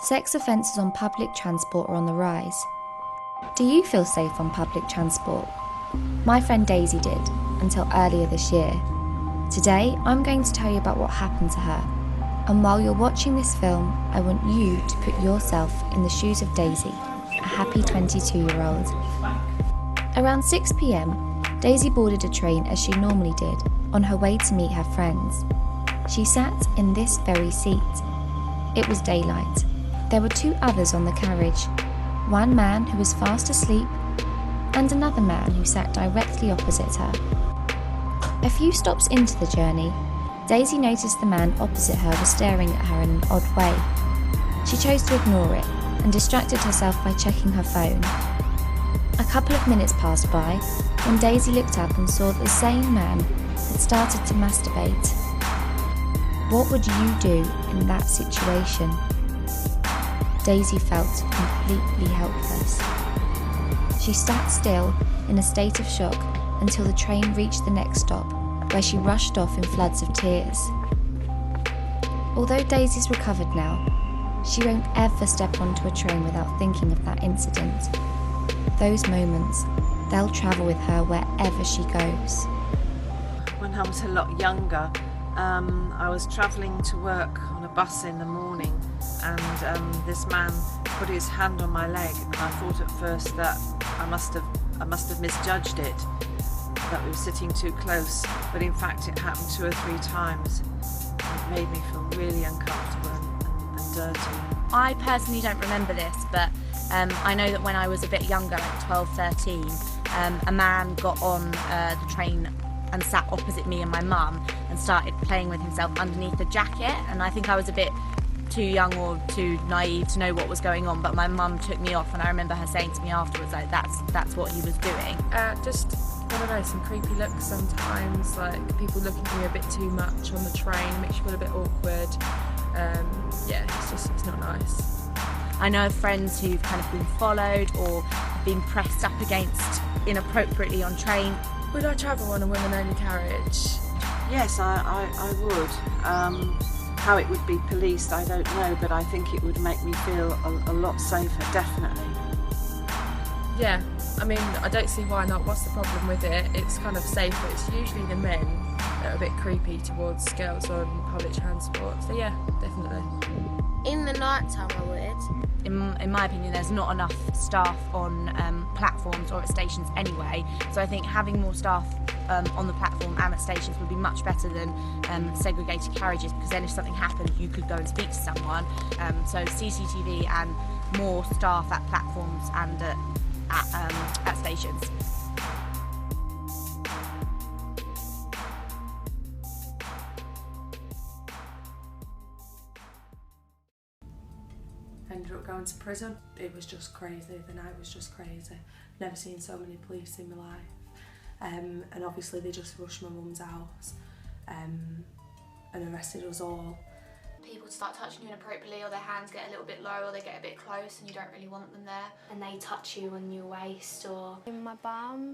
Sex offences on public transport are on the rise. Do you feel safe on public transport? My friend Daisy did, until earlier this year. Today, I'm going to tell you about what happened to her. And while you're watching this film, I want you to put yourself in the shoes of Daisy, a happy 22-year-old. Around 6 p.m, Daisy boarded a train as she normally did, on her way to meet her friends. She sat in this very seat. It was daylight. There were two others on the carriage, one man who was fast asleep and another man who sat directly opposite her. A few stops into the journey, Daisy noticed the man opposite her was staring at her in an odd way. She chose to ignore it and distracted herself by checking her phone. A couple of minutes passed by when Daisy looked up and saw that the same man had started to masturbate. What would you do in that situation? Daisy felt completely helpless. She sat still in a state of shock until the train reached the next stop, where she rushed off in floods of tears. Although Daisy's recovered now, she won't ever step onto a train without thinking of that incident. Those moments, they'll travel with her wherever she goes. When I was a lot younger, I was travelling to work on a bus in the morning, and this man put his hand on my leg, and I thought at first that I must have misjudged it, that we were sitting too close, but in fact it happened 2 or 3 times. It made me feel really uncomfortable and dirty. I personally don't remember this, but I know that when I was a bit younger, like 12, 13, a man got on the train and sat opposite me and my mum and started playing with himself underneath the jacket, and I think I was a bit too young or too naive to know what was going on, but my mum took me off, and I remember her saying to me afterwards, like, that's what he was doing. Just, I don't know, some creepy looks sometimes, like people looking at you a bit too much on the train, makes you feel a bit awkward. Yeah, it's not nice. I know of friends who've kind of been followed or been pressed up against inappropriately on train. Would I travel on a women-only carriage? Yes, I would. How it would be policed, I don't know, but I think it would make me feel a lot safer, definitely. Yeah, I mean, I don't see why not. What's the problem with it? It's kind of safe, but it's usually the men that are a bit creepy towards girls on public transport. So yeah, definitely. In the night time I would. In my opinion, there's not enough staff on platforms or at stations anyway, so I think having more staff on the platform and at stations would be much better than segregated carriages, because then if something happened you could go and speak to someone. So CCTV and more staff at platforms and at stations. Ended up going to prison. It was just crazy. The night was just crazy. Never seen so many police in my life. And obviously they just rushed my mum's house and arrested us all. People start touching you inappropriately, or their hands get a little bit low, or they get a bit close and you don't really want them there. And they touch you on your waist or in my bum.